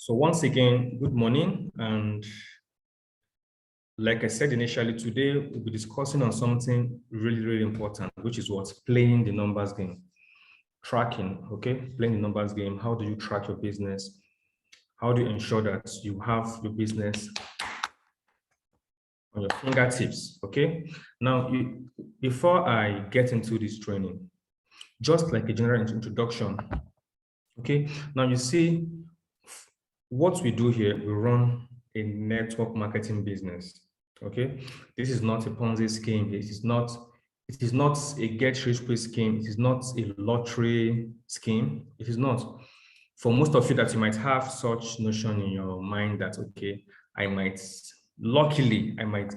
So once again, good morning. And like I said initially, today we'll be discussing on something really important, which is what's playing the numbers game. Tracking, okay? Playing the numbers game. How do you track your business? How do you ensure that you have your business on your fingertips, okay? Now, before I get into this training, just like a general introduction, okay? Now you see, what we do here, we run a network marketing business. Okay, this is not a Ponzi scheme. It is not a get rich quick scheme. It is not a lottery scheme. It is not. For most of you that you might have such notion in your mind that okay, I might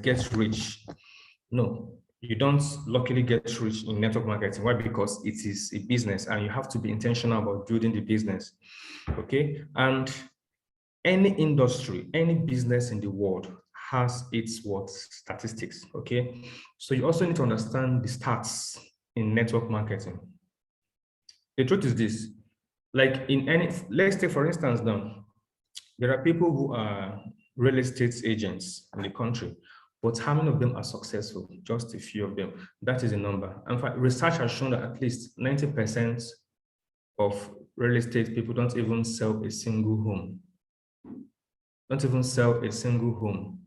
get rich. No, you don't luckily get rich in network marketing. Why? Because it is a business and you have to be intentional about building the business. Okay, and any industry, any business in the world has its statistics, okay? So you also need to understand the stats in network marketing. The truth is this, like in any, let's take for instance now, there are people who are real estate agents in the country, but how many of them are successful? Just a few of them. That is a number. In fact, research has shown that at least 90% of real estate people don't even sell a single home. Don't even sell a single home.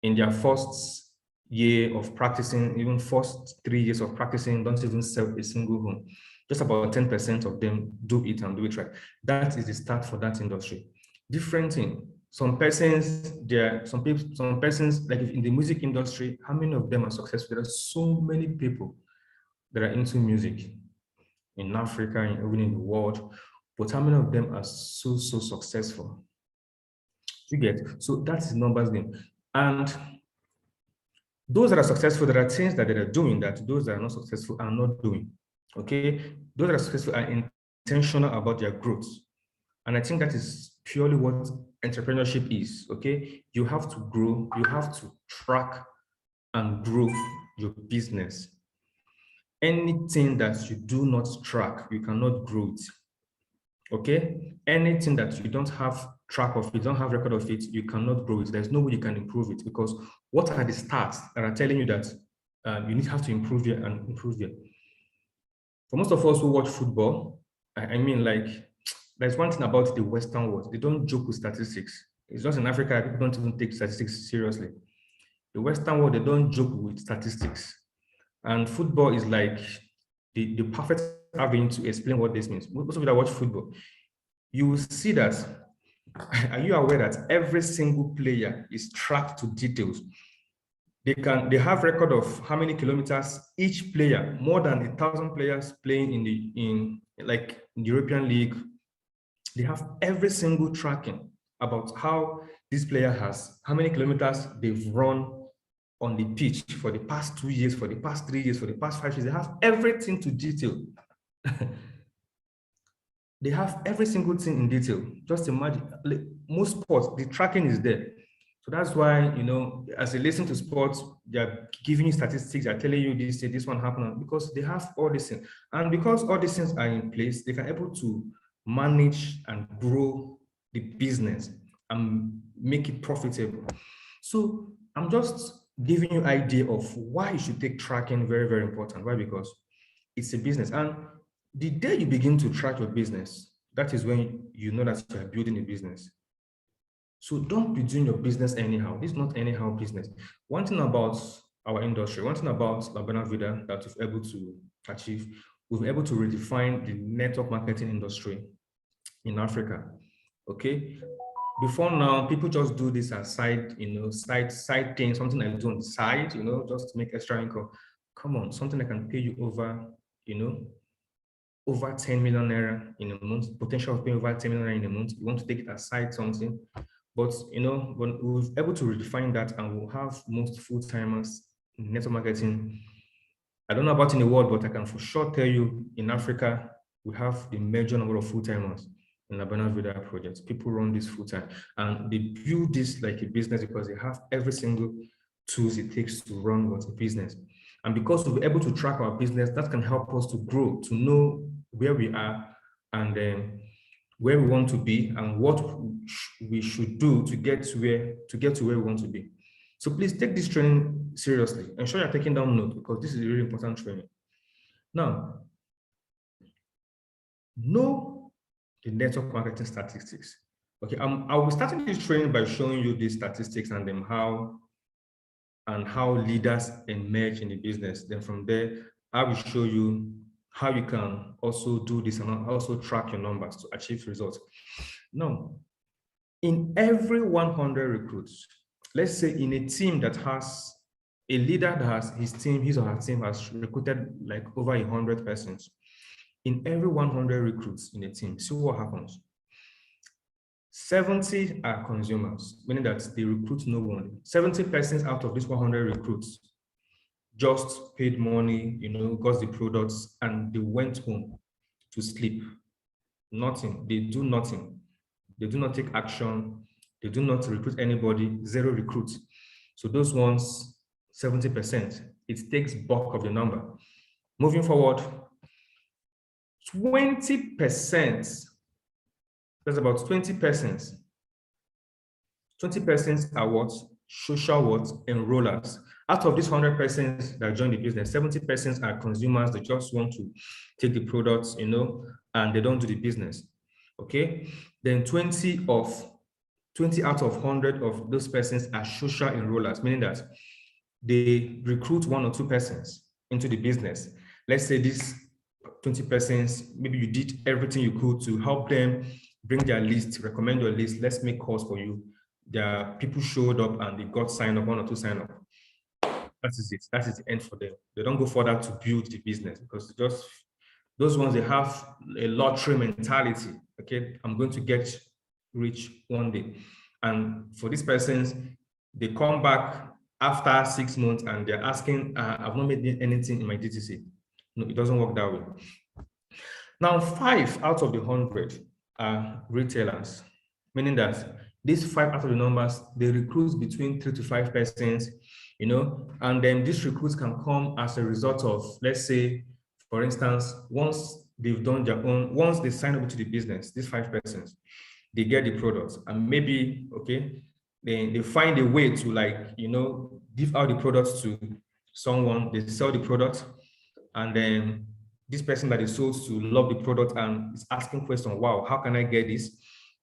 In their first year of practicing, even first 3 years of practicing, don't even sell a single home. Just about 10% of them do it and do it right. That is the start for that industry. Different thing. Some persons, some persons, like in the music industry, how many of them are successful? There are so many people that are into music in Africa and even in the world, but how many of them are so successful? You get, so that's the numbers game. And those that are successful, there are things that they are doing that those that are not successful are not doing. Okay, those that are successful are intentional about their growth, and I think that is purely what entrepreneurship is. Okay, you have to grow, you have to track and grow your business. Anything that you do not track, you cannot grow it. Okay, anything that you don't have track of, you don't have record of it, you cannot grow it. There's no way you can improve it, because what are the stats that are telling you that you have to improve here and improve here? For most of us who watch football, I mean, like, there's one thing about the Western world, they don't joke with statistics. It's just in Africa, people don't even take statistics seriously. The Western world, they don't joke with statistics. And football is like the perfect avenue to explain what this means. Most of you that watch football, you will see that, are you aware that every single player is tracked to details? They have record of how many kilometers each player, more than 1,000 players playing in the European League. They have every single tracking about how this player has, how many kilometers they've run on the pitch for the past 2 years, for the past 3 years, for the past 5 years. They have everything to detail. They have every single thing in detail. Just imagine, most sports, the tracking is there. So that's why, as you listen to sports, they're giving you statistics, they're telling you this one happened, because they have all these things. And because all these things are in place, they can able to manage and grow the business and make it profitable. So I'm just giving you an idea of why you should take tracking very important. Why? Because it's a business. And the day you begin to track your business, that is when you know that you are building a business. So don't be doing your business anyhow. This is not anyhow business. One thing about our industry, one thing about La Buena Vida that we've able to achieve, we've been able to redefine the network marketing industry in Africa. Okay. Before now, people just do this as side thing, something I do on the side, just to make extra income. Come on, something that can pay you over, over 10 million naira in a month, potential of paying over 10 million naira in a month. You want to take it aside something, but when we're able to redefine that, and we'll have most full-timers in network marketing. I don't know about in the world, but I can for sure tell you in Africa, we have the major number of full-timers in La Buena Vida projects. People run this full-time, and they build this like a business because they have every single tools it takes to run what a business. And because we're able to track our business, that can help us to grow, to know where we are, and then where we want to be and what we should do to get to where we want to be. So please take this training seriously. Ensure you're taking down notes because this is a really important training. Now, know the network marketing statistics. Okay, I'll be starting this training by showing you these statistics and then how leaders emerge in the business. Then from there, I will show you how you can also do this and also track your numbers to achieve results. Now, in every 100 recruits, let's say in a team that has a leader that has his or her team has recruited like over 100 persons. In every 100 recruits in a team, see what happens. 70 are consumers, meaning that they recruit no one. 70 persons out of these 100 recruits just paid money, got the products, and they went home to sleep. Nothing. They do nothing. They do not take action. They do not recruit anybody. Zero recruits. So those ones, 70%. It takes bulk of the number. Moving forward, 20%. There's about 20 persons. 20 persons are what? Social what? Enrollers. Out of these 100 persons that join the business, 70 persons are consumers. They just want to take the products, and they don't do the business. Okay. Then 20 out of 100 of those persons are social enrollers, meaning that they recruit 1 or 2 persons into the business. Let's say these 20 persons, maybe you did everything you could to help them bring their list, recommend your list, let's make calls for you. Their people showed up and they got signed up, 1 or 2 sign up. That is it. That is the end for them. They don't go further to build the business because just those ones, they have a lottery mentality. Okay, I'm going to get rich one day. And for these persons, they come back after 6 months and they're asking, I've not made anything in my DTC. No, it doesn't work that way. Now, 5 out of the 100 are retailers, meaning that these 5 out of the numbers, they recruit between 3 to 5 persons, and then these recruits can come as a result of, let's say, for instance, once they've done their own, once they sign up to the business, these 5 persons, they get the products and maybe, okay, then they find a way to give out the products to someone, they sell the product, and then this person that is sold to love the product and is asking questions, wow, how can I get this?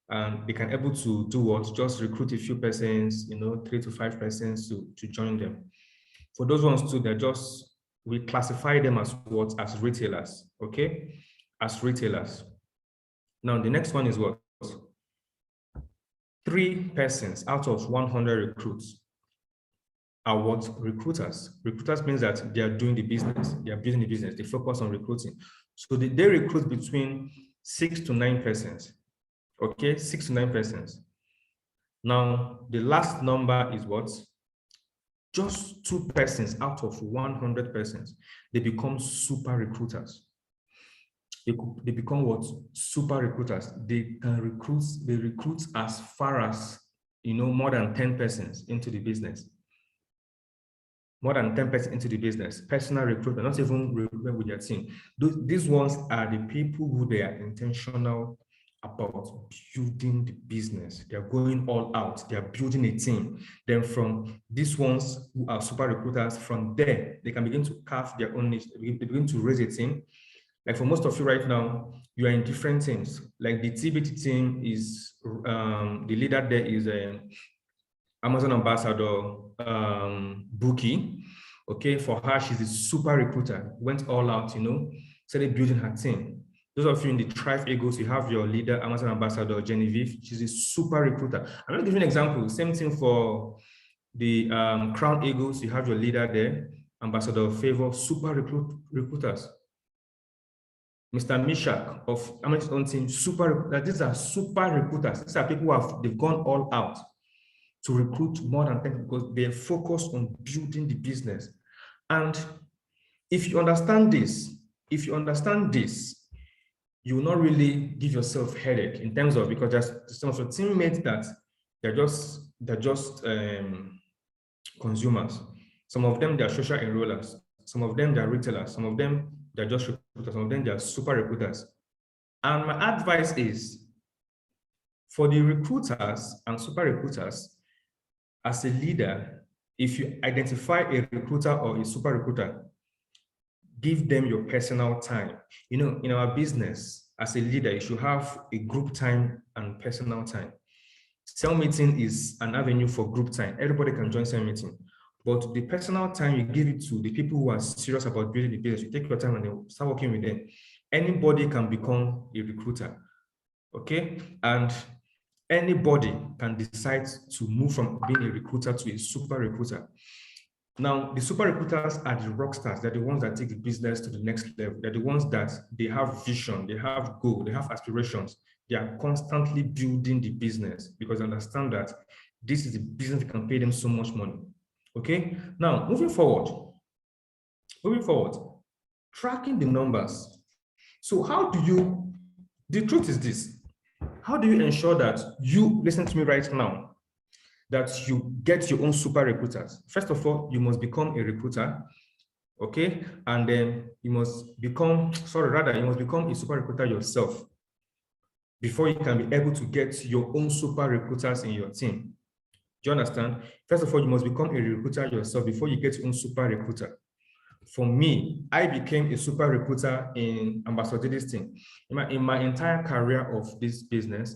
And they can able to do what? Just recruit a few persons, 3 to 5 persons to join them. For those ones too, we classify them as what? As retailers, okay? As retailers. Now, the next one is what? 3 persons out of 100 recruits are what? Recruiters. Recruiters means that they are doing the business. They are building the business. They focus on recruiting. So they recruit between 6 to 9 persons. Okay, 6 to 9 persons. Now, the last number is what? Just 2 persons out of 100 persons. They become super recruiters. They become what? Super recruiters. They recruit as far as, more than 10 persons into the business. More than 10 persons into the business. Personal recruitment, not even recruitment with their team. These ones are the people who they are intentional about building the business. They're going all out. They're building a team. Then from these ones who are super recruiters, from there, they can begin to carve their own niche. They begin to raise a team. Like for most of you right now, you are in different teams. Like the TBT team is, the leader there is Amazon ambassador, Buki. Okay, for her, she's a super recruiter, went all out, started building her team. Those of you in the Thrive Eagles, you have your leader, Amazon ambassador, Genevieve. She's a super recruiter. I'm going to give you an example. Same thing for the Crown Eagles. You have your leader there, Ambassador Favor, super recruiters. Mr. Mishak of Amazon's own team, these are super recruiters. These are people who they've gone all out to recruit more than 10 because they're focused on building the business. And if you understand this, you will not really give yourself headache in terms of, because there's some of your teammates that they're just consumers. Some of them, they're social enrollers. Some of them, they're retailers. Some of them, they're just recruiters. Some of them, they're super recruiters. And my advice is, For the recruiters and super recruiters, as a leader, if you identify a recruiter or a super recruiter, give them your personal time. You know, in our business, as a leader, you should have a group time and personal time. Cell meeting is an avenue for group time. Everybody can join cell meeting. But the personal time, you give it to the people who are serious about building the business. You take your time and then start working with them. Anybody can become a recruiter, okay? And anybody can decide to move from being a recruiter to a super recruiter. Now, the super recruiters are the rock stars. They're the ones that take the business to the next level. They're the ones that they have vision, they have goal, they have aspirations. They are constantly building the business because they understand that this is the business that can pay them so much money. Okay. Now, moving forward, tracking the numbers. So how do you, the truth is this, how do you ensure that you, listen to me right now, that you get your own super recruiters? First of all, you must become a recruiter, okay? And then you must become, you must become a super recruiter yourself before you can be able to get your own super recruiters in your team. Do you understand? First of all, you must become a recruiter yourself before you get your own super recruiter. For me, I became a super recruiter in Ambassador Didi's team. In my entire career of this business,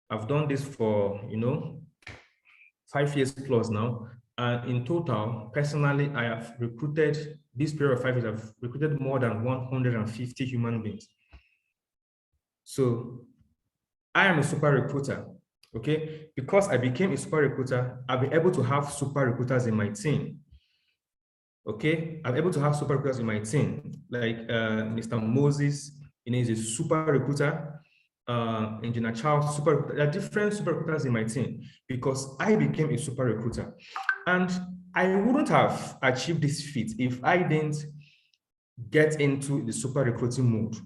I've done this for, 5 years plus now. And in total, personally, I have recruited, this period of 5 years, I've recruited more than 150 human beings. So I am a super recruiter, okay? Because I became a super recruiter, I've been able to have super recruiters in my team. Okay, I'm able to have super recruiters in my team, like Mr. Moses, he's a super recruiter, Engineer Charles, super recruiter. There are different super recruiters in my team because I became a super recruiter. And I wouldn't have achieved this feat if I didn't get into the super recruiting mode.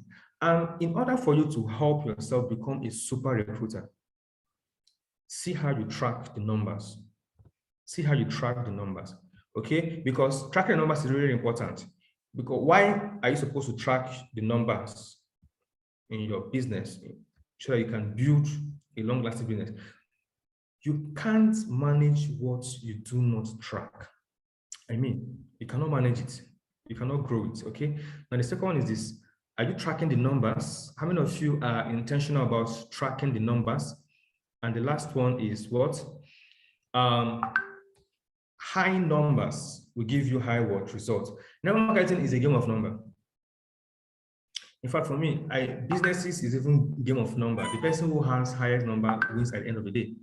And in order for you to help yourself become a super recruiter, see how you track the numbers. See how you track the numbers. Okay, because tracking the numbers is really important. Because why are you supposed to track the numbers in your business so that you can build a long-lasting business? You can't manage what you do not track. I mean, you cannot manage it. You cannot grow it. Okay. Now the second one is this: are you tracking the numbers? How many of you are intentional about tracking the numbers? And the last one is what? High numbers will give you high results. Network marketing is a game of number. In fact, for me, businesses is even game of number. The person who has highest number wins at the end of the day.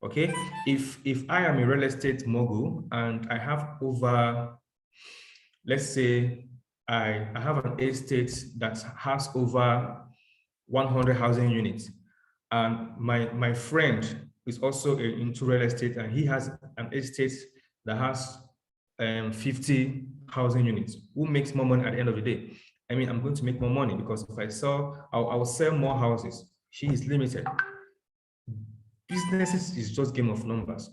Okay, if I am a real estate mogul and I have over, let's say, I have an estate that has over 100 housing units, and my friend is also into real estate and he has an estate that has 50 housing units. Who makes more money at the end of the day? I mean, I'm going to make more money because if I sell, I will sell more houses. She is limited. Businesses is just game of numbers.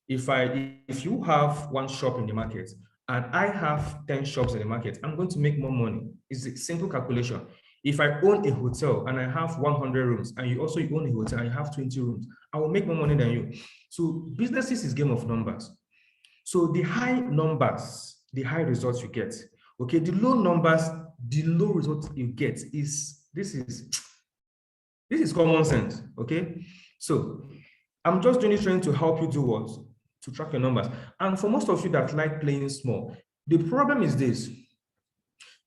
If you have one shop in the market and I have 10 shops in the market, I'm going to make more money. It's a simple calculation. If I own a hotel and I have 100 rooms and you also own a hotel and you have 20 rooms, I will make more money than you. So businesses is game of numbers. So the high numbers, the high results you get. Okay, the low numbers, the low results you get this is common sense. Okay, so I'm just doing this training to help you do what? To track your numbers. And for most of you that like playing small, the problem is this,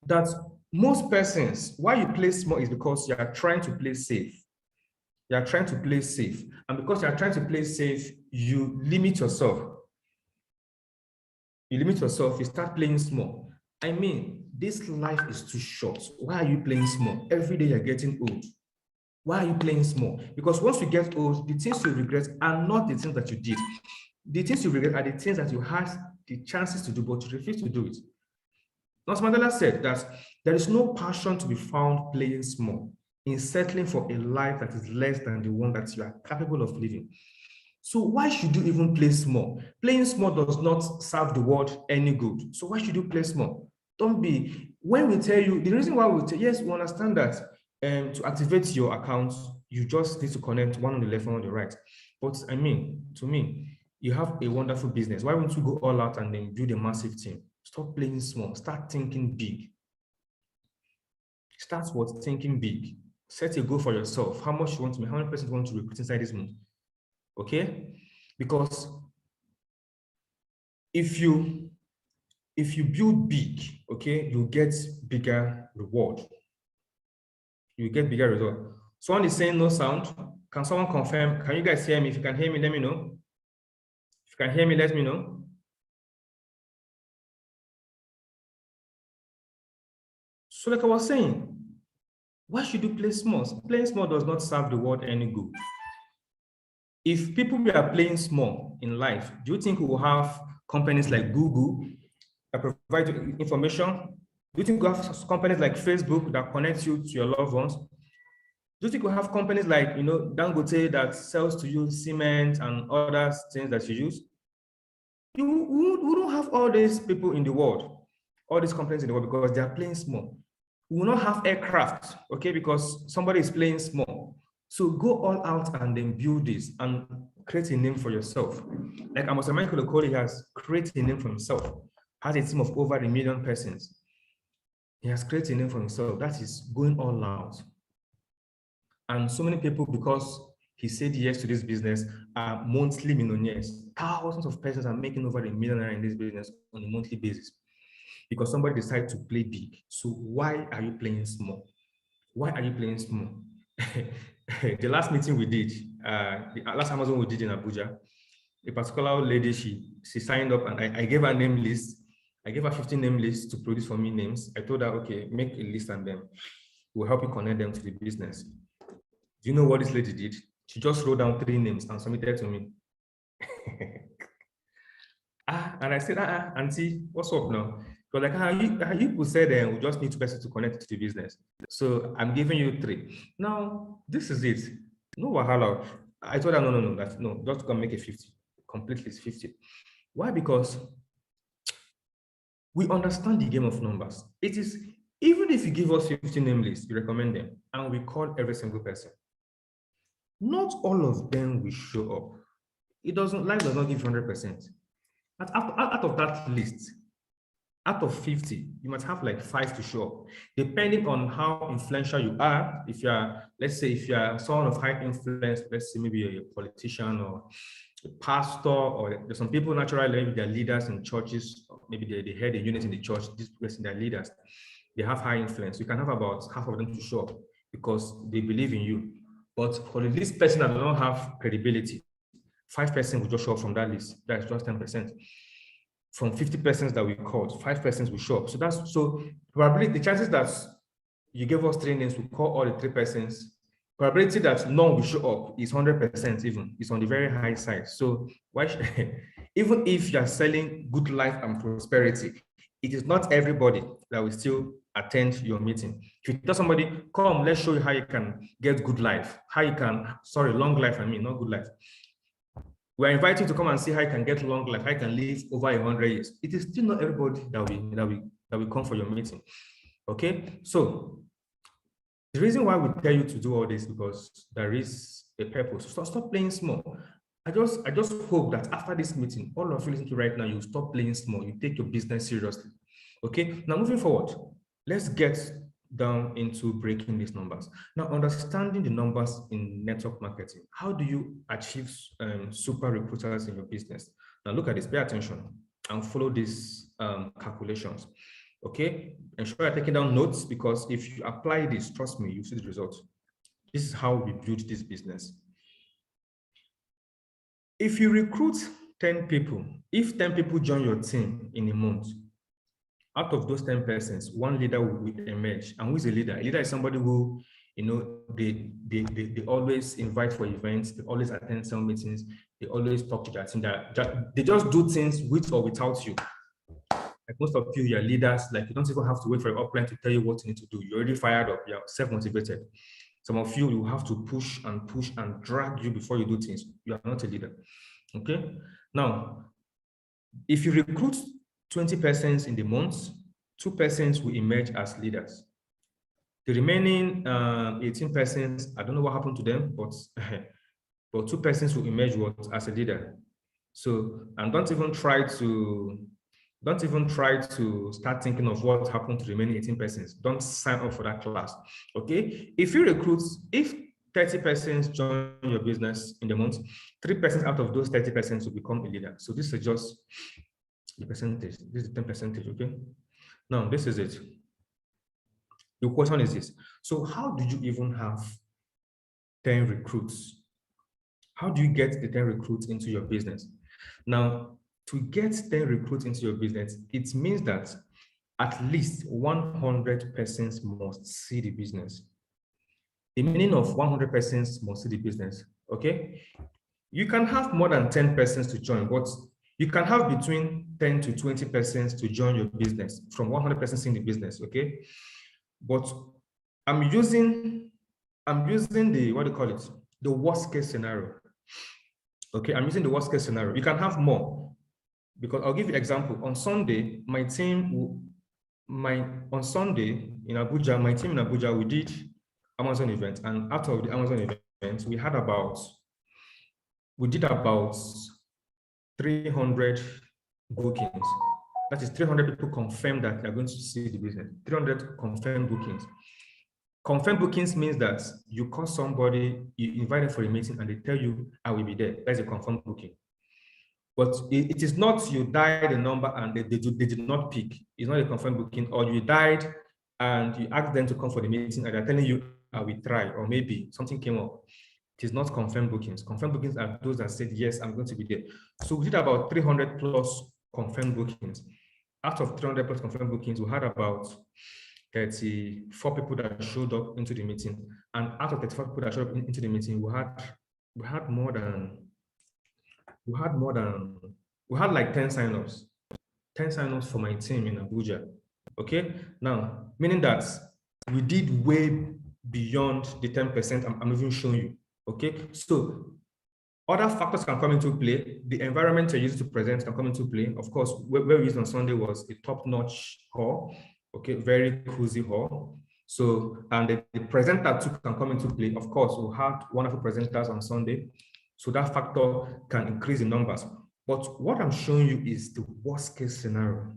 that most persons, why you play small is because you are trying to play safe. You are trying to play safe. And because you are trying to play safe, you limit yourself. You start playing small. I mean, this life is too short. Why are you playing small? Every day you're getting old. Why are you playing small? Because once you get old, the things you regret are not the things that you did. The things you regret are the things that you had the chances to do, but you refuse to do it. Nelson Mandela said that there is no passion to be found playing small, in settling for a life that is less than the one that you are capable of living. So why should you even play small? Playing small does not serve the world any good. So why should you play small? Don't be, when we tell you, the reason why we tell, yes, we understand that to activate your account, You just need to connect one on the left, one on the right. But I mean, to me, you have a wonderful business. Why won't you go all out and then build a massive team? Stop playing small. Start thinking big. Start what? Thinking big. Set a goal for yourself. How much you want to make? How many persons you want to recruit inside this month? Okay? Because if you build big, okay, you get bigger reward. You get bigger result. Someone is saying no sound. Can someone confirm? Can you guys hear me? If you can hear me, let me know. If you can hear me, let me know. So like I was saying, why should you play small? Playing small does not serve the world any good. If people are playing small in life, do you think we will have companies like Google that provide you information? Do you think we'll have companies like Facebook that connect you to your loved ones? Do you think we'll have companies like, Dangote that sells to you cement and other things that you use? We don't have all these people in the world, all these companies in the world, because they are playing small. We will not have aircraft, okay, because somebody is playing small. So go all out and then build this and create a name for yourself. Like Amos Michael Okoli has created a name for himself, has a team of over 1 million persons. He has created a name for himself. That is going all out. And so many people, because he said yes to this business, are monthly millionaires. Thousands of persons are making over $1 million in this business on a monthly basis because somebody decided to play big. So why are you playing small? Why are you playing small? The last meeting we did, the last Amazon we did in Abuja, a particular lady, she signed up and I gave her name list. I gave her 15 name lists to produce for me names. I told her, okay, make a list and then we'll help you connect them to the business. Do you know what this lady did? She just wrote down 3 names and submitted to me. And I said, auntie, what's up now? Because like, you said, we just need 2 persons to connect to the business. So I'm giving you 3. Now, this is it. No wahala. I told her, no, just come make it 50. Completely it's 50. Why? Because we understand the game of numbers. It is, even if you give us 50 name lists, you recommend them, and we call every single person. Not all of them will show up. Life does not give 100%. Out of that list, out of 50, you might have like 5 to show up, depending on how influential you are. If you are, let's say, if you are someone of high influence, let's say maybe a politician or a pastor, or there's some people naturally, maybe they're leaders in churches, maybe they head a unit in the church, this person, they're leaders, they have high influence. You can have about half of them to show up because they believe in you. But for the list person that does not have credibility, 5% will just show up from that list. That's just 10%. From 50 persons that we called, 5 persons will show up. So probably the chances that you gave us 3 names, we call all the 3 persons, probability that none will show up is 100% even. It's on the very high side. So why even if you're selling good life and prosperity, it is not everybody that will still attend your meeting. If you tell somebody, come, let's show you how you can get good life, long life, not good life. We're inviting you to come and see how you can get long life, how you can live over 100 years. It is still not everybody that will come for your meeting. Okay, so the reason why we tell you to do all this because there is a purpose. Stop playing small. I just hope that after this meeting, all of you listening to right now, you stop playing small. You take your business seriously. Okay, now moving forward, let's get down into breaking these numbers. Now, understanding the numbers in network marketing, how do you achieve super recruiters in your business? Now, look at this, pay attention and follow these calculations. Okay, ensure you're taking down notes because if you apply this, trust me, you see the results. This is how we build this business. If you recruit 10 people, if 10 people join your team in a month, out of those 10 persons, 1 leader will emerge. And who is a leader? A leader is somebody who, they always invite for events, they always attend some meetings, they always talk to their team. They just do things with or without you. Like most of you, you're leaders, like you don't even have to wait for your upline to tell you what you need to do. You're already fired up, you're self-motivated. Some of you, you have to push and drag you before you do things. You are not a leader, okay? Now, if you recruit 20 persons in the month, 2 persons will emerge as leaders. The remaining 18 persons, I don't know what happened to them, but but 2 persons will emerge what as a leader. So, and don't even try to start thinking of what happened to the remaining 18 persons. Don't sign up for that class. Okay. If 30 persons join your business in the month, 3 persons out of those 30 persons will become a leader. So this is just the percentage. This is the 10%. Okay. Now this is it. The question is this. So how did you even have 10 recruits? How do you get the 10 recruits into your business? Now, to get 10 recruits into your business, it means that at least 100 persons must see the business. The meaning of 100 persons must see the business, okay? You can have more than 10 persons to join, but you can have between 10 to 20 persons to join your business from 100 persons in the business, okay? But I'm using the, what do you call it? The worst case scenario. Okay, I'm using the worst case scenario. You can have more, because I'll give you an example. On Sunday, my team on Sunday in Abuja, my team in Abuja, we did Amazon event, and out of the Amazon event, we did about 300 bookings. That is 300 people confirmed that they're going to see the business. 300 confirmed bookings. Confirmed bookings means that you call somebody, you invite them for a meeting, and they tell you, I will be there. That's a confirmed booking. But it is not you dialed the number and they did not pick. It's not a confirmed booking, or you dialed and you asked them to come for the meeting and they're telling you, I will try, or maybe something came up. It is not confirmed bookings. Confirmed bookings are those that said, yes, I'm going to be there. So we did about 300 plus confirmed bookings. Out of 300 plus confirmed bookings, we had about 34 people that showed up into the meeting. And out of 34 people that showed up into the meeting, we had like 10 signups. 10 signups for my team in Abuja. Okay, now, meaning that we did way beyond the 10% I'm even showing you. Okay, so other factors can come into play. The environment you're using to present can come into play. Of course, where we used on Sunday was a top-notch hall. Okay, very cozy hall. So, and the presenter too can come into play. Of course, we had wonderful presenters on Sunday. So that factor can increase the numbers. But what I'm showing you is the worst case scenario.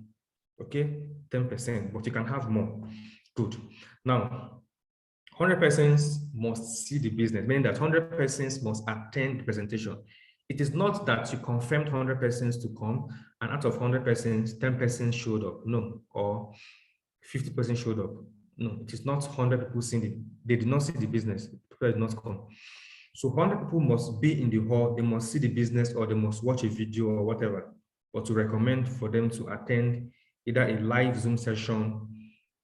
Okay, 10%, but you can have more. Good. Now, 100 persons must see the business, meaning that 100 persons must attend the presentation. It is not that you confirmed 100 persons to come, and out of 100 persons, 10 persons showed up. No, or 50% showed up. No, it is not 100 people seeing it. They did not see the business. People did not come. So 100 people must be in the hall. They must see the business, or they must watch a video or whatever. But to recommend for them to attend either a live Zoom session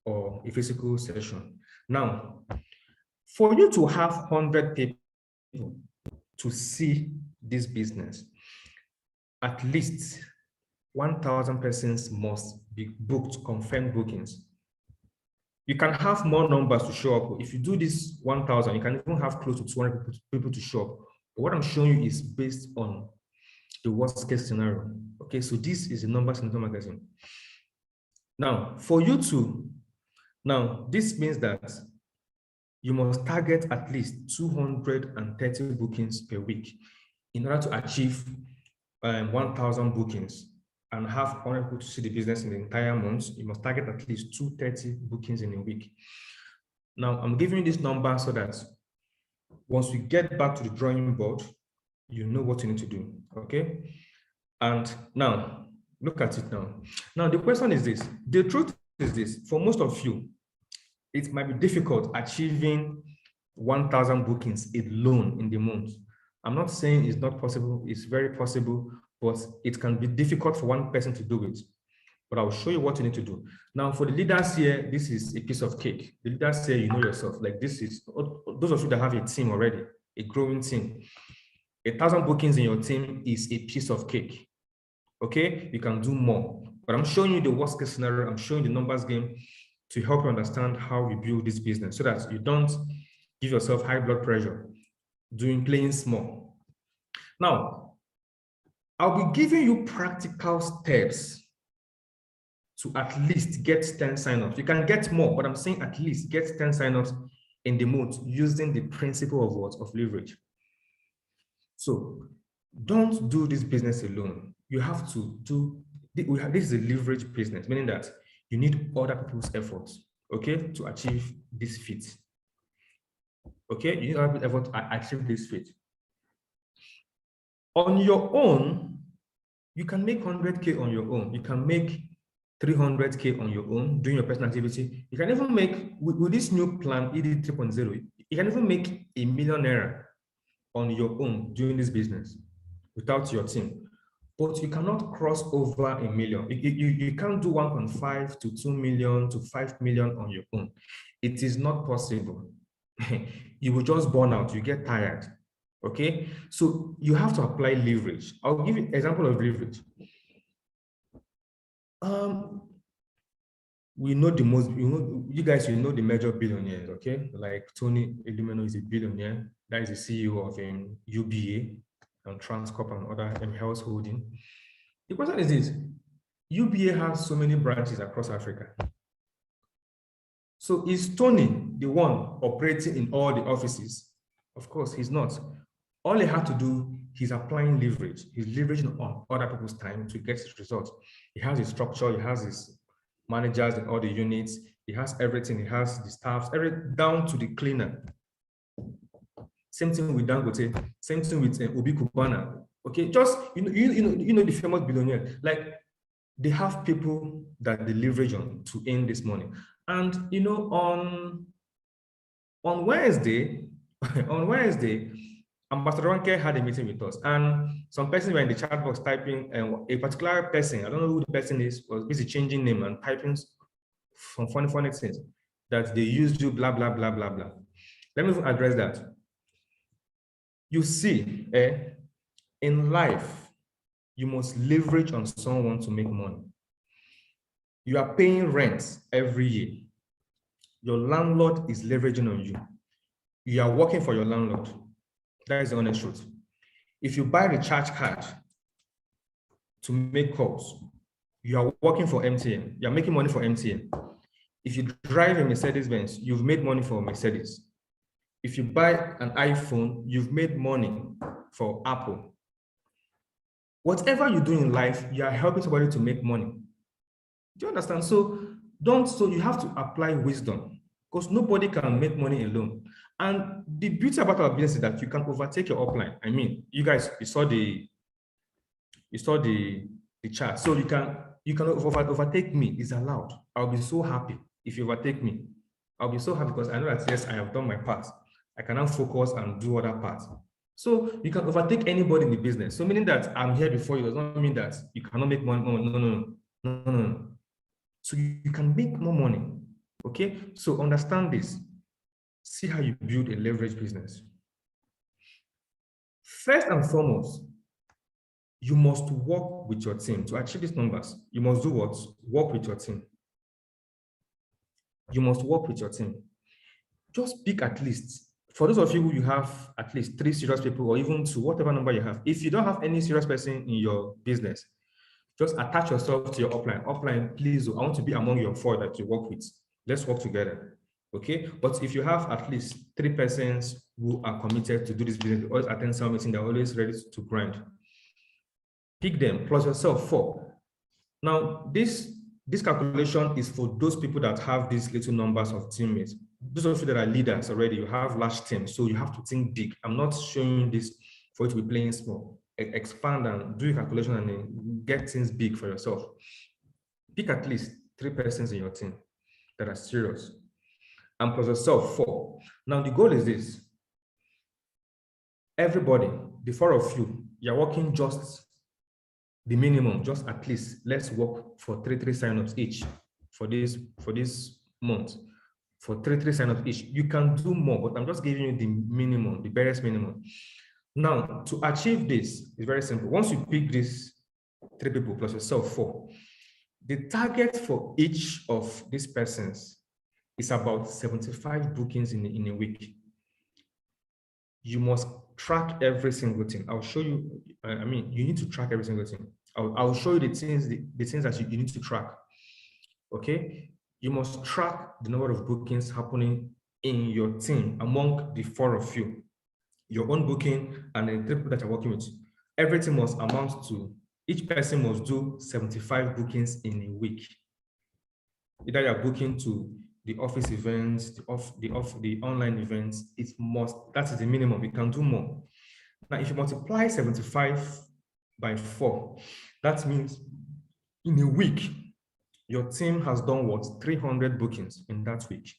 or a physical session. Now, for you to have 100 people to see this business, at least 1,000 persons must be booked, confirmed bookings. You can have more numbers to show up. If you do this 1,000, you can even have close to 200 people to show up. But what I'm showing you is based on the worst case scenario. Okay, so this is the numbers in the magazine. Now, this means that you must target at least 230 bookings per week in order to achieve 1,000 bookings and have 100 people to see the business in the entire month. You must target at least 230 bookings in a week. Now, I'm giving you this number so that once we get back to the drawing board, you know what you need to do, okay? And now, look at it now. Now, the question is this. The truth is this. For most of you, it might be difficult achieving 1,000 bookings alone in the month. I'm not saying it's not possible. It's very possible, but it can be difficult for one person to do it. But I'll show you what you need to do. Now, for the leaders here, this is a piece of cake. The leaders here, you know yourself, like this is, those of you that have a team already, a growing team, 1,000 bookings in your team is a piece of cake. Okay, you can do more. But I'm showing you the worst case scenario. I'm showing the numbers game to help you understand how we build this business so that you don't give yourself high blood pressure playing small. Now, I'll be giving you practical steps to at least get 10 signups. You can get more, but I'm saying at least get 10 signups in the month using the principle of what? Of leverage. So don't do this business alone. You have to do, this is a leverage business, meaning that you need other people's efforts, okay, to achieve this feat. Okay, you need other people's effort to achieve this feat. On your own, you can make 100K on your own. You can make 300K on your own doing your personal activity. You can even make, with this new plan, ED 3.0, you can even make ₦1 million on your own doing this business without your team. But you cannot cross over $1 million. You can't do 1.5 to 2 million to 5 million on your own. It is not possible. You will just burn out, you get tired. Okay, so you have to apply leverage. I'll give you an example of leverage. We know the most, you guys, you know the major billionaires, okay? Like Tony Elumelu is a billionaire. That is the CEO of UBA and Transcorp and other Health Holding. The question is this: UBA has so many branches across Africa. So is Tony the one operating in all the offices? Of course, he's not. All he had to do, he's applying leverage. He's leveraging on other people's time to get his results. He has his structure, he has his managers in all the units, he has everything, he has the staffs, down to the cleaner. Same thing with Dangote, same thing with Obi Kubana. Okay, just you know the famous billionaire. Like, they have people that they leverage on to earn this money. And on Wednesday, Ambassador Ranke had a meeting with us, and some person were in the chat box typing, and a particular person, I don't know who the person is, was busy changing name and typing some funny things that they used to blah, blah, blah, blah, blah. Let me address that. You see, in life, you must leverage on someone to make money. You are paying rent every year. Your landlord is leveraging on you. You are working for your landlord. That is the honest truth. If you buy the recharge card to make calls, you are working for MTN. You are making money for MTN. If you drive a Mercedes-Benz, you've made money for Mercedes. If you buy an iPhone, you've made money for Apple. Whatever you do in life, you are helping somebody to make money. Do you understand? So you have to apply wisdom, because nobody can make money alone. And the beauty about our business is that you can overtake your upline. I mean, you guys, you saw the chart. So you can overtake me. It's allowed. I'll be so happy if you overtake me. I'll be so happy because I know that, yes, I have done my part. I can now focus and do other parts. So you can overtake anybody in the business. So meaning that I'm here before you does not mean that you cannot make money. No. So you can make more money. Okay. So understand this. See how you build a leverage business. First and foremost, you must work with your team to achieve these numbers. You must do what? Work with your team. You must work with your team. Just pick at least, for those of you who you have at least 3 serious people, or even 2, whatever number you have. If you don't have any serious person in your business, just attach yourself to your upline. Upline, please, I want to be among your 4 that you work with. Let's work together. Okay, but if you have at least 3 persons who are committed to do this business, always attend some meeting, they're always ready to grind. Pick them, plus yourself 4. Now, this calculation is for those people that have these little numbers of teammates. Those of you that are leaders already, you have large teams, so you have to think big. I'm not showing this for you to be playing small. Expand and do your calculation and then get things big for yourself. Pick at least 3 persons in your team that are serious, and plus yourself 4. Now the goal is this: everybody, the 4 of you, you're working just the minimum, just at least. Let's work for 3 signups each for this month. For 3 signups each. You can do more, but I'm just giving you the minimum, the barest minimum. Now, to achieve this is very simple. Once you pick these 3 people plus yourself 4, the target for each of these persons is about 75 bookings in a week. You must track every single thing. I'll show you. You need to track every single thing. I'll show you the things that you need to track. okay, you must track the number of bookings happening in your team among the four of you, your own booking and the three people that you're working with. Everything must amount to, each person must do 75 bookings in a week. Either you're booking to the office events, the online events, it must, that is the minimum. You can do more. Now, if you multiply 75 by 4, that means in a week, your team has done what? 300 bookings in that week.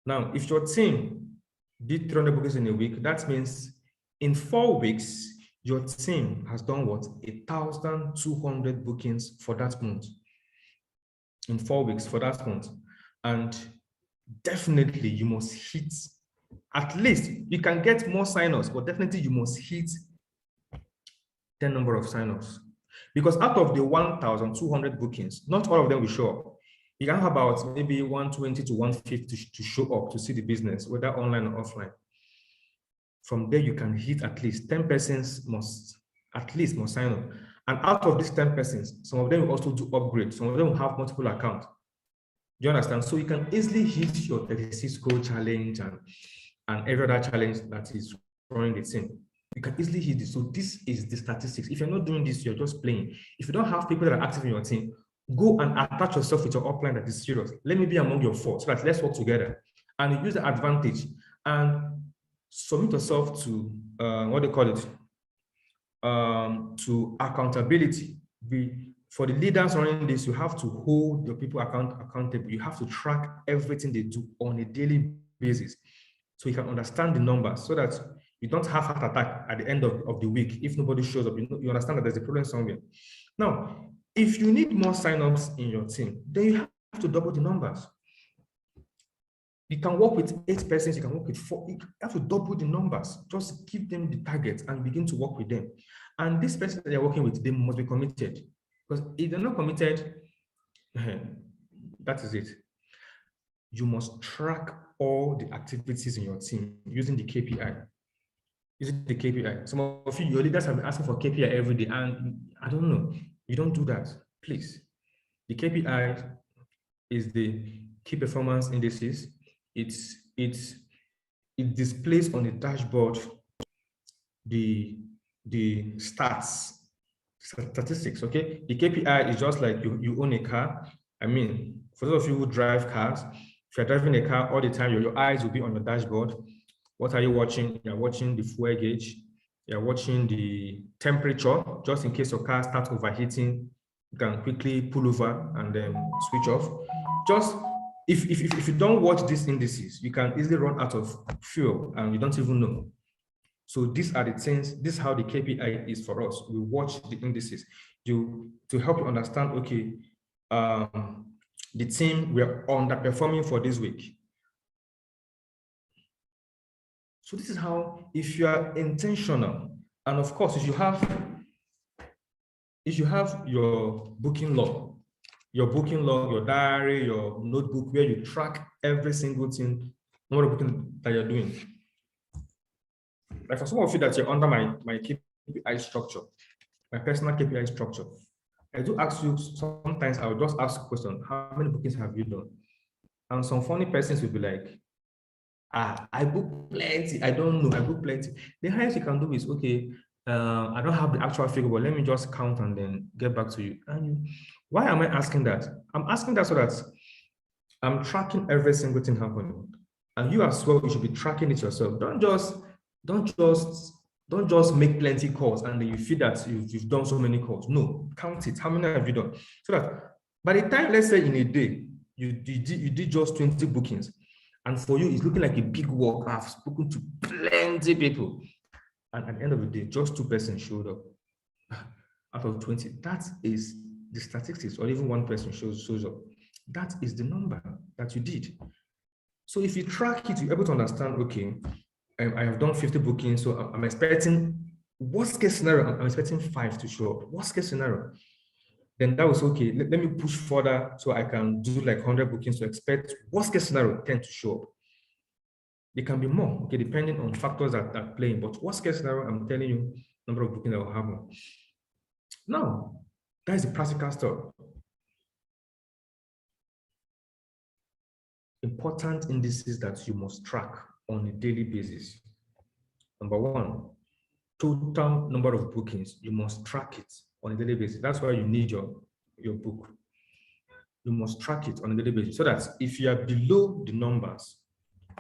Now, if your team did 300 bookings in a week, that means in 4 weeks, your team has done what? 1,200 bookings for that month. In 4 weeks for that month. And definitely you must hit, at least you can get more sign-ups, but definitely you must hit 10 number of sign-ups. Because out of the 1,200 bookings, not all of them will show up. You can have about maybe 120 to 150 to show up to see the business, whether online or offline. From there, you can hit at least 10 persons must sign up. And out of these 10 persons, some of them will also do upgrades. Some of them will have multiple accounts. Do you understand? So you can easily hit your 36 goal challenge and every other challenge that is running the team. You can easily hit this. So this is the statistics. If you're not doing this, you're just playing. If you don't have people that are active in your team, go and attach yourself with your upline that is serious. Let me be among your four so that let's work together. And use the advantage and submit yourself to what they call it, to accountability. For the leaders running this, you have to hold your people accountable. You have to track everything they do on a daily basis so you can understand the numbers so that you don't have heart attack at the end of the week. If nobody shows up, you understand that there's a problem somewhere. Now, if you need more signups in your team, then you have to double the numbers. You can work with 8 persons, you can work with 4, you have to double the numbers. Just give them the target and begin to work with them. And this person that you're working with, they must be committed. Because if they're not committed, that is it. You must track all the activities in your team using the KPI. Using the KPI. Some of you, your leaders have been asking for KPI every day, and I don't know. You don't do that, please. The KPI is the key performance indices. It displays on the dashboard the statistics. Okay, the KPI is just like you own a car. I mean, for those of you who drive cars, if you're driving a car all the time, your eyes will be on your dashboard. What are you watching? You're watching the fuel gauge. You're watching the temperature, just in case your car starts overheating. You can quickly pull over and then switch off. Just if you don't watch these indices, you can easily run out of fuel and you don't even know. So these are the things, this is how the KPI is for us. We watch the indices to help you understand, okay, the team, we're underperforming for this week. So this is how, if you are intentional, and of course, if you have your booking log, your diary, your notebook, where you track every single thing, what booking that you're doing. Like for some of you that you're under my KPI structure, my personal KPI structure, I do ask you, sometimes I will just ask a question, how many bookings have you done? And some funny persons will be like, I book plenty, I don't know, I book plenty. The highest you can do is, okay, I don't have the actual figure, but let me just count and then get back to you. And why am I asking that? I'm asking that so that I'm tracking every single thing happening. And you as well, you should be tracking it yourself. Don't just make plenty calls and then you feel that you've done so many calls. No, count it. How many have you done? So that by the time, let's say in a day, you did just 20 bookings. And for you, it's looking like a big work. I've spoken to plenty people. And at the end of the day, just 2 persons showed up out of 20. That is the statistics, or even 1 person shows up. That is the number that you did. So if you track it, you're able to understand, okay, I have done 50 bookings, so I'm expecting, worst case scenario, I'm expecting 5 to show up. Worst case scenario. Then that was okay. Let me push further so I can do like 100 bookings to expect worst case scenario 10 to show up. There can be more, okay, depending on factors that are playing. But worst case scenario, I'm telling you, number of bookings that will happen. Now, that is the practical stuff. important indices that you must track on a daily basis. Number one, total number of bookings. You must track it on a daily basis. That's why you need your book. You must track it on a daily basis so that if you are below the numbers,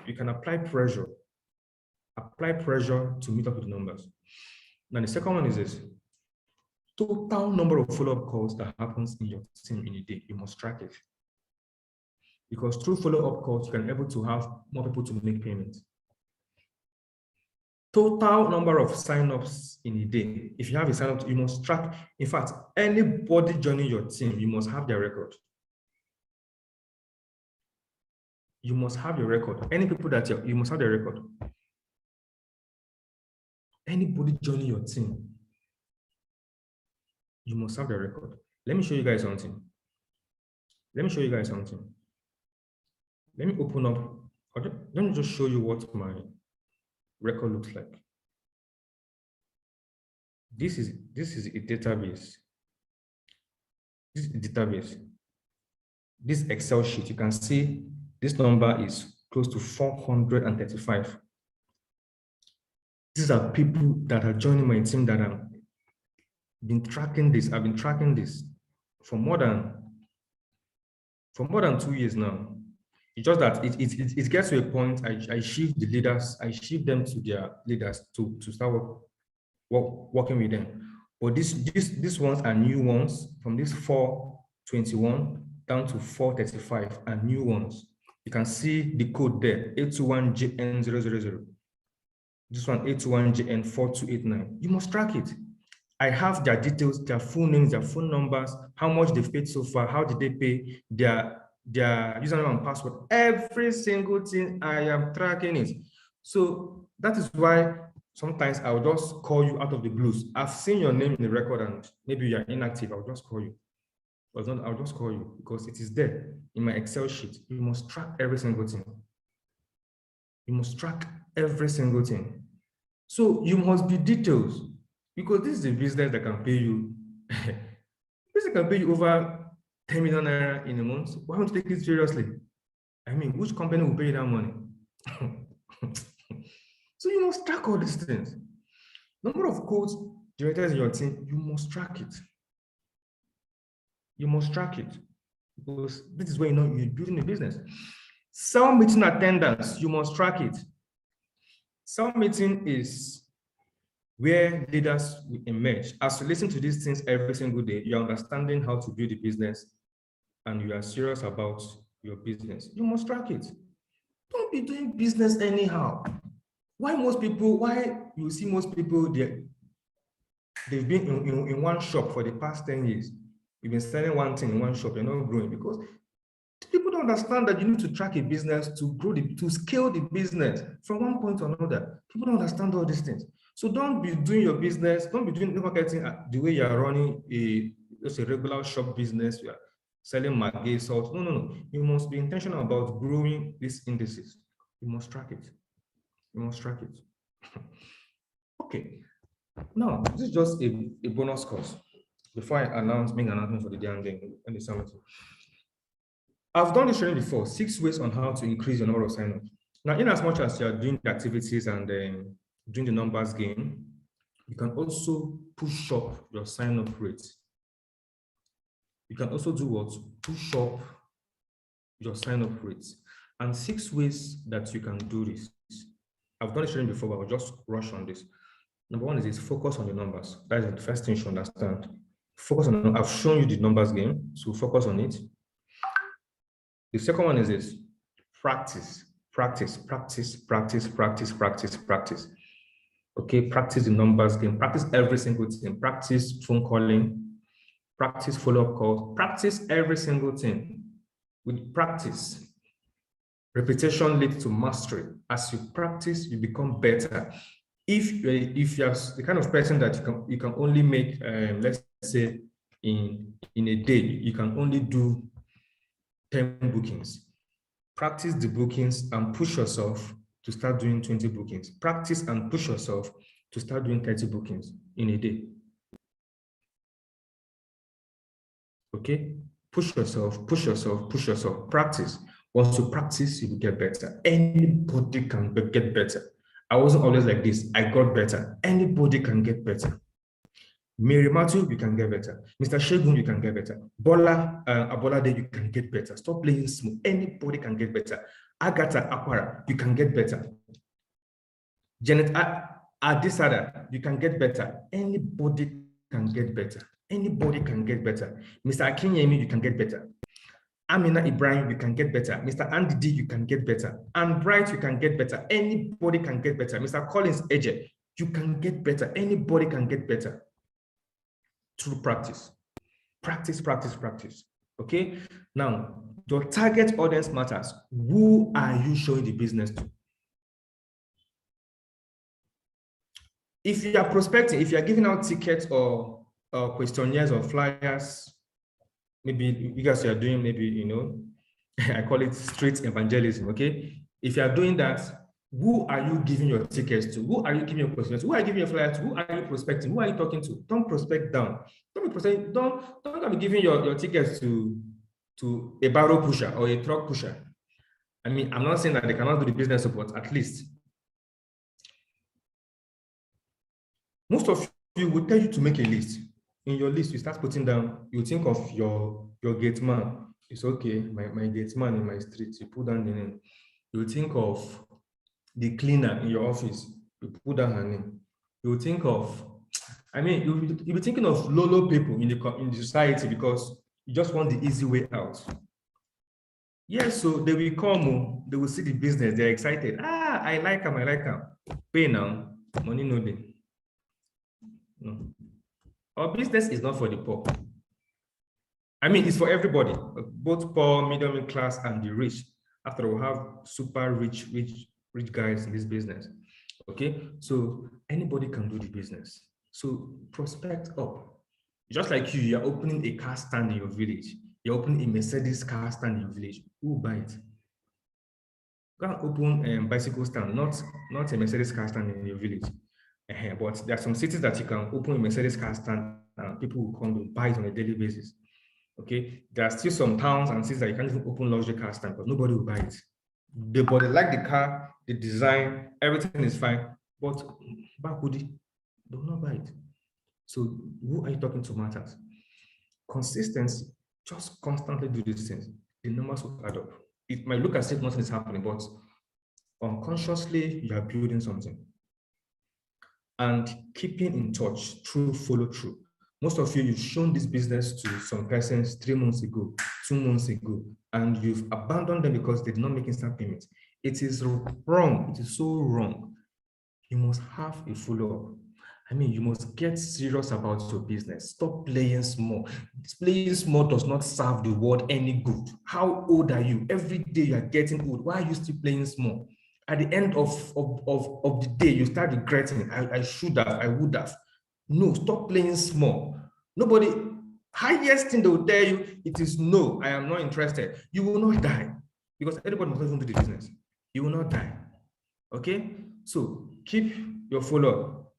you can apply pressure to meet up with the numbers. Now, the second one is this: total number of follow-up calls that happens in your team in a day. You must track it. Because through follow-up calls, you can be able to have more people to make payments. Total number of sign-ups in a day. If you have a sign-up, you must track. In fact, anybody joining your team, you must have their record. You must have your record. Any people that you must have their record. Anybody joining your team, you must have their record. Let me show you guys something. Let me open up. Let me just show you what my record looks like. This is a database. This is a database. This Excel sheet, you can see this number is close to 435. These are people that are joining my team that have been tracking this. I've been tracking this for more than 2 years now. It's just that it gets to a point, I shift the leaders, I shift them to their leaders to start working with them. But these ones are new ones, from this 421 down to 435 are new ones. You can see the code there, 821JN000. This one, 821JN4289. You must track it. I have their details, their full names, their phone numbers, how much they've paid so far, how did they pay, their username and password. Every single thing, I am tracking it. So that is why sometimes I'll just call you out of the blues. I've seen your name in the record and maybe you're inactive. I'll just call you. I'll just call you because it is there in my Excel sheet. You must track every single thing. You must track every single thing. So you must be details, because this is a business that can pay you. This can pay you over 10 million naira in a month. Why don't you take it seriously? I mean, which company will pay you that money? So you must track all these things. Number of codes generators in your team, you must track it. You must track it, because this is where you know you're building a business. Cell meeting attendance, you must track it. Cell meeting is where leaders will emerge. As you listen to these things every single day, you're understanding how to build a business and you are serious about your business. You must track it. Don't be doing business anyhow. Why you see most people, they've been in one shop for the past 10 years. You've been selling one thing in one shop, you're not growing, because people don't understand that you need to track a business to grow to scale the business from one point to another. People don't understand all these things. So don't be doing your business, don't be doing marketing the way you're running a regular shop business, you are selling Maggi, salt. No. You must be intentional about growing these indices. You must track it. You must track it. Okay. Now, this is just a bonus course. Before I make an announcement for the day and the summit. I've done this training before, 6 ways on how to increase your number of signups. Now, in as much as you are doing the activities and doing the numbers game, you can also push up your sign-up rate. You can also do what? Push up your sign-up rates. And 6 ways that you can do this. I've done this training before, but I'll just rush on this. Number one is focus on the numbers. That is the first thing you should understand. Focus on, I've shown you the numbers game, so focus on it. The second one is this: practice. Okay, practice the numbers game. Practice every single thing. Practice phone calling. Practice follow-up calls. Practice every single thing. With practice, repetition leads to mastery. As you practice, you become better. If you're the kind of person that you can only make, let's say in a day, you can only do 10 bookings. Practice the bookings and push yourself to start doing 20 bookings. Practice and push yourself to start doing 30 bookings in a day. Okay? Push yourself. Practice. Once you practice, you will get better. Anybody can get better. I wasn't always like this. I got better. Anybody can get better. Mary Matthew, you can get better. Mr. Shegun, you can get better. Bola, Abolade, you can get better. Stop playing small. Anybody can get better. Agatha Aquara, you can get better. Janet Adisada, you can get better. Anybody can get better. Anybody can get better. Mr. Akinyemi, you can get better. Amina Ibrahim, you can get better. Mr. Andy D, you can get better. And Bright, you can get better. Anybody can get better. Mr. Collins Eje, you can get better. Anybody can get better. Through practice. Practice, practice, practice. Okay? Now, your target audience matters. Who are you showing the business to? If you are prospecting, if you are giving out tickets or questionnaires or flyers, maybe you guys are doing, maybe, you know, I call it street evangelism, okay? If you are doing that, who are you giving your tickets to? Who are you giving your questionnaires to? Who are you giving your flyers to? Who are you prospecting? Who are you talking to? Don't prospect down. Don't be prospecting, don't be giving your tickets to a barrel pusher or a truck pusher. I mean, I'm not saying that they cannot do the business support, at least. Most of you will tell you to make a list. In your list, you start putting down, you think of your gate man. It's okay, my gate man in my street, you put down the name. You think of the cleaner in your office, you put down her name. You think of, I mean, you'll be thinking of low people in the society because you just want the easy way out. Yes, so they will come, they will see the business, they're excited. Ah, I like them, I like them. Pay now, money no day. No. Our business is not for the poor. I mean, it's for everybody, both poor, middle class, and the rich. After all, we have super rich guys in this business. Okay, so anybody can do the business. So prospect up. Just like you're opening a car stand in your village. You're opening a Mercedes car stand in your village. Who will buy it? You can open a bicycle stand, not a Mercedes car stand in your village. But there are some cities that you can open a Mercedes car stand and people will come to buy it on a daily basis. Okay, there are still some towns and cities that you can't even open luxury car stand, but nobody will buy it. They like the car, the design, everything is fine, but they will not buy it. So who are you talking to matters? Consistency, just constantly do these things. The numbers will add up. It might look as if nothing is happening, but unconsciously you are building something. And keeping in touch through follow through. Most of you, you've shown this business to some persons 3 months ago, 2 months ago, and you've abandoned them because they did not make instant payments. It is wrong. It is so wrong. You must have a follow-up. I mean, you must get serious about your business. Stop playing small. Playing small does not serve the world any good. How old are you? Every day you are getting old. Why are you still playing small? At the end of the day, you start regretting, I should have, I would have. No, stop playing small. Nobody, highest thing they will tell you, it is no, I am not interested. You will not die because anybody must even do the business. You will not die. Okay? So keep your follow-up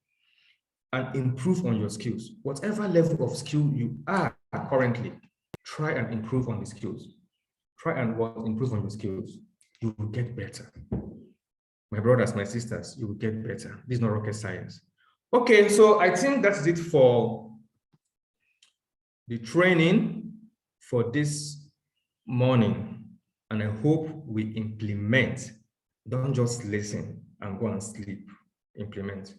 and improve on your skills. Whatever level of skill you are currently, try and improve on the skills. Try and improve on your skills. You will get better. My brothers, my sisters, you will get better. This is not rocket science. Okay, so I think that's it for the training for this morning. And I hope we implement. Don't just listen and go and sleep. Implement.